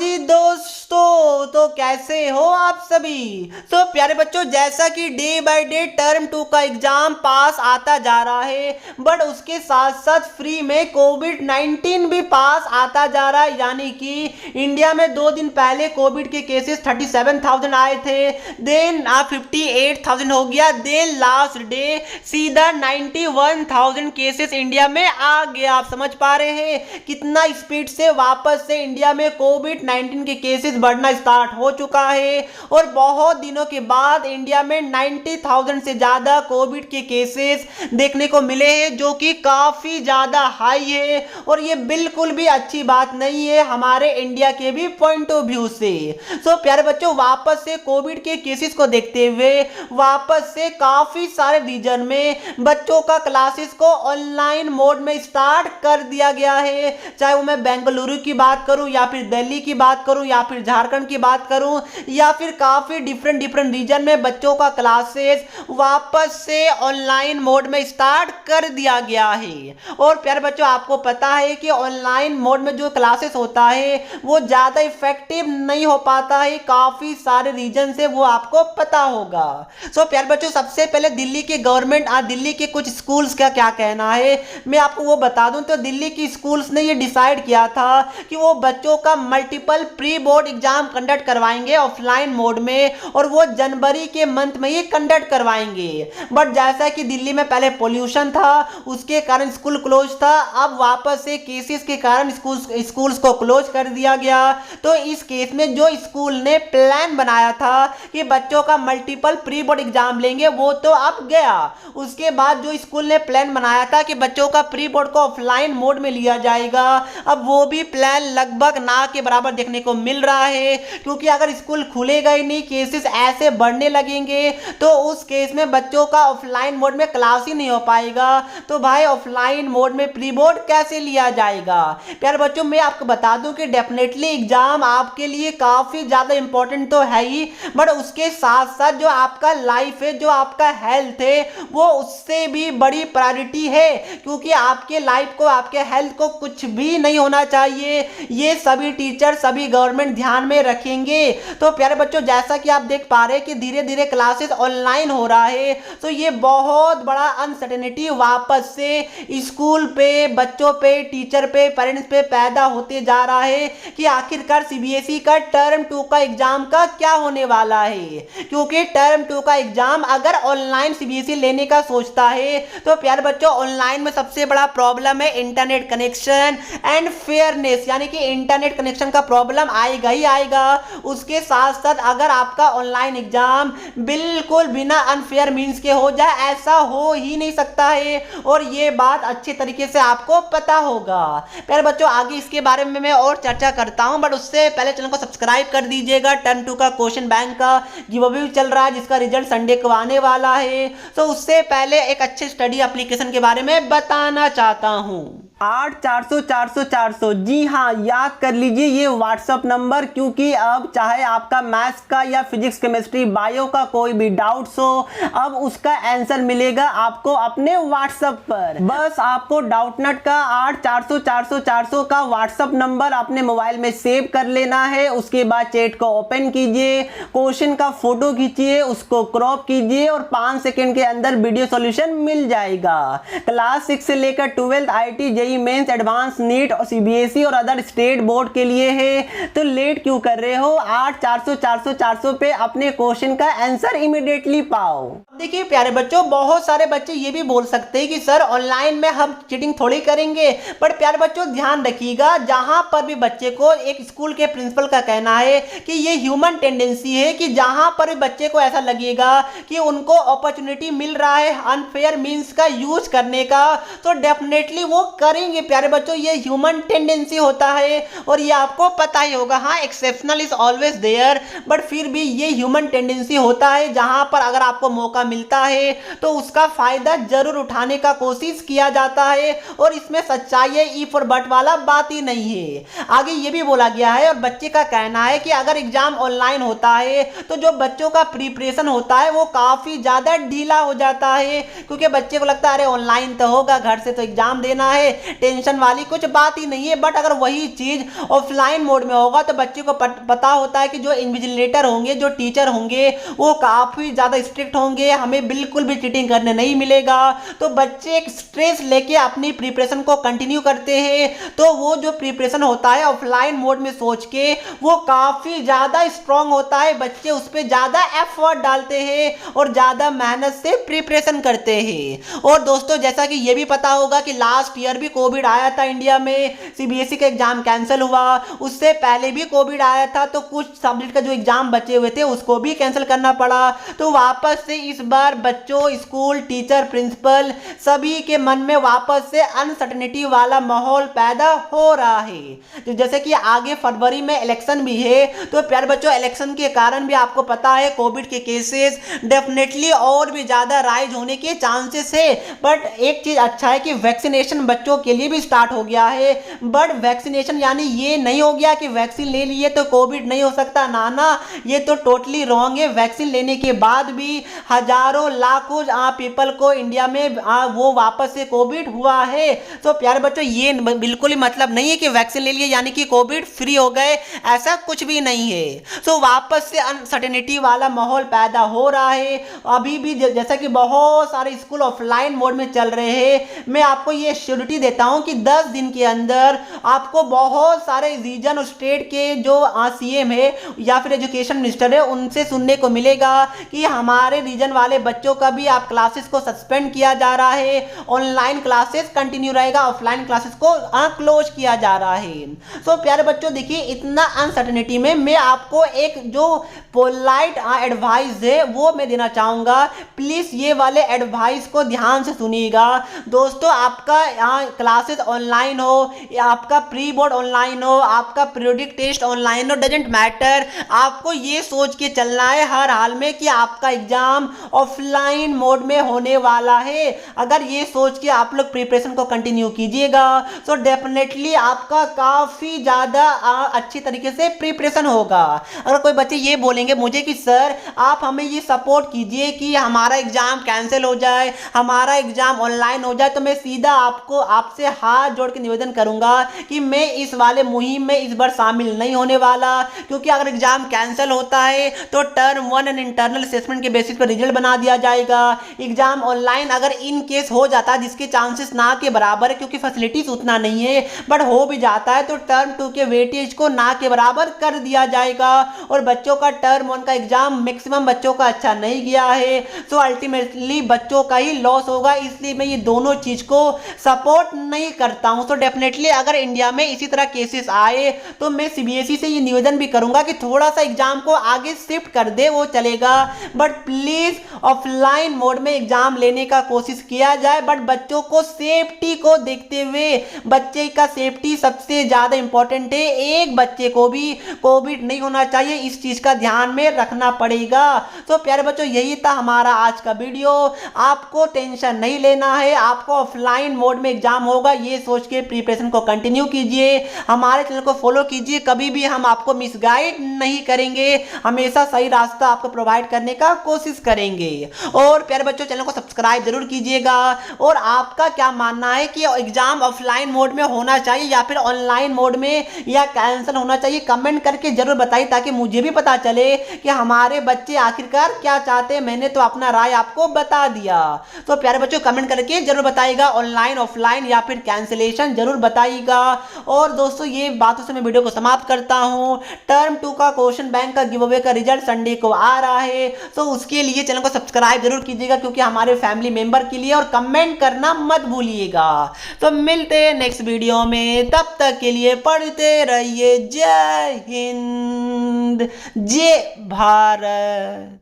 हाँ जी दोस्तों, तो कैसे हो आप सभी। तो प्यारे बच्चों, जैसा कि डे बाय डे टर्म 2 का एग्जाम पास आता जा रहा है, बट उसके साथ साथ फ्री में कोविड-19 भी पास आता जा रहा है। यानी कि इंडिया में 2 दिन पहले कोविड के केसेस 37,000 आए थे, देन 58,000 हो गया, देन लास्ट डे सीधा 91,000 केसेस इंडिया में आ गया। आप समझ पा रहे हैं कितना स्पीड से वापस से इंडिया में कोविड-19 के केसेस बढ़ना स्टार्ट हो चुका है। और बहुत दिनों के बाद इंडिया में 90,000 से ज्यादा कोविड के केसेस देखने को मिले हैं, जो कि काफी ज्यादा हाई है। और ये बिल्कुल भी अच्छी बात नहीं है हमारे इंडिया के भी पॉइंट ऑफ व्यू से। सो प्यारे बच्चों, वापस से कोविड के केसेस को देखते हुए वापस से काफी सारे रीजन में बच्चों का क्लासेस को ऑनलाइन मोड में स्टार्ट कर दिया गया है। चाहे वो मैं बेंगलुरु की बात करूं, या फिर दिल्ली की बात करूं, या फिर झारखंड की बात करूं, या फिर काफी डिफरेंट रीजन में बच्चों का क्लासेस वापस से ऑनलाइन मोड में स्टार्ट कर दिया गया है। और प्यारे बच्चों, आपको पता है कि ऑनलाइन मोड में जो क्लासेस होता है वो ज्यादा इफेक्टिव नहीं हो पाता है, काफी सारे रीजन से, वो आपको पता होगा। सो प्यारे बच्चों, सबसे पहले दिल्ली की गवर्नमेंट, दिल्ली के कुछ स्कूल्स का क्या कहना है मैं आपको वो बता दूं। तो दिल्ली की स्कूल्स ने ये डिसाइड किया था कि वो बच्चों का multiple pre board exam conduct करवाएंगे ऑफलाइन मोड में, और वो जनवरी के मंथ में ही कंडक्ट करवाएंगे। बट जैसा कि दिल्ली में पहले पोल्यूशन था, उसके कारण स्कूल क्लोज था, अब वापस से केसेस के कारण स्कूल्स को क्लोज कर दिया गया। तो इस केस में जो स्कूल ने प्लान बनाया था कि बच्चों का मल्टीपल प्री बोर्ड एग्जाम लेंगे, वो तो अब गया। उसके बाद जो स्कूल ने प्लान बनाया था कि बच्चों का प्री बोर्ड को ऑफलाइन मोड में लिया जाएगा, अब वो भी प्लान लगभग ना के बराबर देखने को मिल रहा है। क्योंकि अगर स्कूल खुलेगा ही नहीं, केसेस ऐसे बढ़ने लगेंगे, तो उस केस में बच्चों का ऑफलाइन मोड में क्लास ही नहीं हो पाएगा। तो भाई ऑफलाइन मोड में प्री बोर्ड कैसे लिया जाएगा। प्यारे बच्चों, मैं आपको बता दूं कि डेफिनेटली एग्जाम आपके लिए काफी ज्यादा इंपॉर्टेंट तो है ही, बट उसके साथ साथ जो आपका लाइफ है, जो आपका हेल्थ है, वो उससे भी बड़ी प्रायोरिटी है। क्योंकि आपके लाइफ को, आपके हेल्थ को कुछ भी नहीं होना चाहिए, ये सभी टीचर, सभी गवर्नमेंट ध्यान में रखेंगे। तो प्यारे बच्चों, जैसा कि आप देख पा रहे हैं कि धीरे धीरे क्लासेस ऑनलाइन हो रहा है, तो ये बहुत बड़ा अनसर्टेनिटी वापस से स्कूल पे, बच्चों पे, टीचर पे, पेरेंट्स पे पैदा होते जा रहा है कि आखिरकार सीबीएसई का टर्म 2 का एग्जाम का क्या होने वाला है। क्योंकि टर्म 2 का एग्जाम अगर ऑनलाइन सीबीएसई लेने का सोचता है, तो प्यारे बच्चों ऑनलाइन में सबसे बड़ा प्रॉब्लम है इंटरनेट कनेक्शन एंड फेयरनेस। यानी कि इंटरनेट कनेक्शन का प्रॉब्लम आएगा ही आएगा। उसके साथ साथ अगर आपका ऑनलाइन एग्जाम बिल्कुल बिना अनफेयर मींस के हो जाए, ऐसा हो ही नहीं सकता है, और ये बात अच्छे तरीके से आपको पता होगा। प्यारे बच्चों, आगे इसके बारे में मैं और चर्चा करता हूं, बट उससे पहले चैनल को सब्सक्राइब कर दीजिएगा। टर्म 2 का क्वेश्चन बैंक का गिवअवे चल रहा है, जिसका रिजल्ट संडे को आने वाला है। तो उससे पहले एक अच्छे स्टडी एप्लीकेशन के बारे में बताना चाहता हूं। 8400 जी हाँ, याद कर लीजिए ये व्हाट्सअप नंबर। क्योंकि अब चाहे आपका मैथ्स का या फिजिक्स, केमिस्ट्री, बायो का कोई भी डाउट्स हो, अब उसका आंसर मिलेगा आपको अपने व्हाट्सएप पर। बस आपको डाउटनट का 8400 का व्हाट्सएप नंबर अपने मोबाइल में सेव कर लेना है। उसके बाद चैट को ओपन कीजिए, क्वेश्चन का फोटो खींचिए, उसको क्रॉप कीजिए, और 5 सेकंड के अंदर वीडियो सॉल्यूशन मिल जाएगा। क्लास 6 से लेकर 12th IT, JEE Mains, advance, NEET और सीबीएसई और अदर स्टेट बोर्ड के लिए है। तो लेट क्यों कर रहे हो, 8400 पे अपने क्वेश्चन का आंसर इमीडिएटली पाओ। देखिए प्यारे बच्चों, बहुत सारे बच्चे ये भी बोल सकते हैं कि सर ऑनलाइन में हम चीटिंग थोड़ी करेंगे। पर प्यारे बच्चों, ध्यान रखिएगा, जहां पर भी बच्चे को, एक स्कूल के प्रिंसिपल का कहना है कि ये ह्यूमन टेंडेंसी है कि जहां पर भी बच्चे को ऐसा लगेगा कि उनको अपॉर्चुनिटी मिल रहा है अनफेयर मींस का यूज करने का, तो डेफिनेटली वो करेंगे। प्यारे बच्चों, ये ह्यूमन टेंडेंसी होता है, और ये आपको पता ही होगा। हाँ, exceptional is always there, but फिर भी ये ह्यूमन टेंडेंसी होता है, जहां पर अगर आपको मौका मिलता है तो उसका फायदा जरूर उठाने का कोशिश किया जाता है। और इसमें सच्चाई है, इफ और बट वाला बात ही नहीं है। आगे ये भी बोला गया है, और बच्चे का कहना है कि अगर एग्जाम ऑनलाइन होता है तो जो बच्चों का प्रिपरेशन होता है वो काफी ज्यादा ढीला हो जाता है। क्योंकि बच्चे को लगता है अरे ऑनलाइन तो होगा, घर से तो एग्जाम देना है, टेंशन वाली कुछ बात ही नहीं है। बट अगर वही चीज ऑफलाइन मोड में होगा तो बच्चे को पता होता है कि जो इन्विजिलेटर होंगे, जो टीचर होंगे, वो काफी ज्यादा स्ट्रिक्ट होंगे, हमें बिल्कुल भी चीटिंग करने नहीं मिलेगा। तो बच्चे एक स्ट्रेस लेके अपनी प्रिपरेशन को कंटिन्यू करते हैं। तो वो जो प्रिपरेशन होता है ऑफलाइन मोड में सोच के, वो काफी ज्यादा स्ट्रांग होता है। बच्चे उस पर ज्यादा एफर्ट डालते हैं और ज्यादा मेहनत से प्रिपरेशन करते हैं। और दोस्तों जैसा कि ये भी पता होगा कि लास्ट ईयर भी कोविड आया था इंडिया में, सीबीएसई का एग्जाम कैंसिल हुआ। उससे पहले भी कोविड आया था, तो कुछ सब्जेक्ट का जो एग्जाम बचे हुए थे उसको भी कैंसिल करना पड़ा। तो वापस से इस बार बच्चों, स्कूल, टीचर, प्रिंसिपल सभी के मन में वापस से अनसर्टेनिटी वाला माहौल पैदा हो रहा है। तो जैसे कि आगे फरवरी में इलेक्शन भी है, तो प्यारे बच्चों इलेक्शन के कारण भी आपको पता है कोविड के केसेस डेफिनेटली और भी ज्यादा राइज होने के चांसेस है। बट एक चीज अच्छा है कि वैक्सीनेशन बच्चों के लिए भी स्टार्ट हो गया है। बट वैक्सीनेशन यानी ये नहीं हो गया कि वैक्सीन ले लिए तो कोविड नहीं हो सकता, ना, ये तो टोटली रॉन्ग है। वैक्सीन लेने के बाद भी हजारों लाखों पीपल को इंडिया में वो वापस से कोविड हुआ है। तो प्यारे बच्चों ये बिल्कुल ही मतलब नहीं है कि वैक्सीन ले लिए यानी कि कोविड फ्री हो गए, ऐसा कुछ भी नहीं है। तो वापस से अनसर्टेनिटी वाला माहौल पैदा हो रहा है। अभी भी जैसा कि बहुत सारे स्कूल ऑफलाइन मोड में चल रहे हैं, मैं आपको ये श्योरिटी देता हूं कि 10 दिन के अंदर आपको बहुत सारे रीजन और स्टेट के जो सीएम है या फिर एजुकेशन मिनिस्टर है उनसे सुनने को मिलेगा कि हमारे रीजन वाले बच्चों का भी आप क्लासेस को सस्पेंड किया जा रहा है, ऑनलाइन क्लासेस कंटिन्यू रहेगा, ऑफलाइन क्लासेस को क्लोज किया जा रहा है। सो प्यारे बच्चों देखिए इतना अनसर्टेनिटी में मैं आपको एक जो पोलाइट एडवाइस है वो मैं देना चाहूंगा। प्लीज ये वाले एडवाइस को ध्यान से सुनिएगा। दोस्तों आपका क्लासेस ऑनलाइन हो या आपका प्री बोर्ड ऑनलाइन हो, आपका पीरियोडिक टेस्ट ऑनलाइन हो, डजेंट मैटर, आपको ये सोच के चलना है हर हाल में कि आपका एग्जाम ऑफलाइन मोड में होने वाला है। अगर ये सोच के आप लोग प्रिपरेशन को कंटिन्यू कीजिएगा तो डेफिनेटली आपका काफी ज्यादा अच्छी तरीके से प्रिपरेशन होगा। अगर कोई बच्चे ये बोलेंगे मुझे कि सर आप हमें ये सपोर्ट कीजिए कि हमारा एग्जाम कैंसिल हो जाए, हमारा एग्जाम ऑनलाइन हो जाए, तो मैं सीधा आपसे हाथ जोड़ के निवेदन करूंगा कि मैं इस वाले मुहिम में इस बार शामिल नहीं होने वाला। क्योंकि अगर एग्जाम कैंसिल होता है तो टर्म 1 एंड इंटरनल असेसमेंट के बेसिस पर रिजल्ट बना दिया जाएगा। एग्जाम ऑनलाइन अगर इन केस हो जाता है, जिसके चांसेस ना के बराबर है क्योंकि फैसिलिटीज उतना नहीं है, बट हो भी जाता है, तो टर्म 2 के वेटेज को ना के बराबर कर दिया जाएगा। और बच्चों का टर्म 1 का एग्जाम मैक्सिमम बच्चों का अच्छा नहीं गया है, तो अल्टीमेटली बच्चों का ही लॉस होगा। इसलिए मैं ये दोनों चीज को सपोर्ट नहीं करता हूं। तो डेफिनेटली अगर इंडिया में इसी तरह केसेस आए तो मैं सीबीएसई से ये निवेदन भी करूंगा कि थोड़ा सा एग्जाम को आगे शिफ्ट कर दे, वो चलेगा, बट प्लीज ऑफलाइन मोड में एग्जाम लेने का कोशिश किया जाए। बट बच्चों को सेफ्टी को देखते हुए, बच्चे का सेफ्टी सबसे ज्यादा इंपॉर्टेंट है। एक बच्चे को भी कोविड नहीं होना चाहिए, इस चीज का ध्यान में रखना पड़ेगा। तो प्यारे बच्चों यही था हमारा आज का वीडियो। आपको टेंशन नहीं लेना है, आपको ऑफलाइन मोड में एग्जाम होगा ये सोच के प्रिपरेशन को कंटिन्यू कीजिए। हमारे चैनल को फॉलो कीजिए, कभी भी हम आपको मिसगाइड नहीं करेंगे, हमेशा सही रास्ता आपको प्रोवाइड करने का कोशिश करेंगे। और प्यारे बच्चों चैनल को सब्सक्राइब जरूर कीजिएगा। और आपका क्या मानना है कि एग्जाम ऑफलाइन मोड में होना चाहिए या फिर ऑनलाइन मोड में, या कैंसिल होना चाहिए, कमेंट करके जरूर बताइए ताकि मुझे भी पता चले कि हमारे बच्चे आखिरकार क्या चाहते हैं। मैंने तो अपना राय आपको बता दिया। तो प्यारे बच्चों कमेंट करके जरूर बताइएगा, ऑनलाइन ऑफलाइन या फिर कैंसिलेशन जरूर बताइएगा। और दोस्तों ये बातों से मैं वीडियो को समाप्त करता हूं। टर्म 2 का क्वेश्चन बैंक का गिव अवे का रिजल्ट संडे को आ रहा है, तो उसके लिए चैनल को सब्सक्राइब जरूर कीजिएगा क्योंकि हमारे फैमिली मेंबर के लिए, और कमेंट करना मत भूलिएगा। तो मिलते हैं नेक्स्ट वीडियो में, तब तक के लिए पढ़ते रहिए। जय हिंद, जय भारत।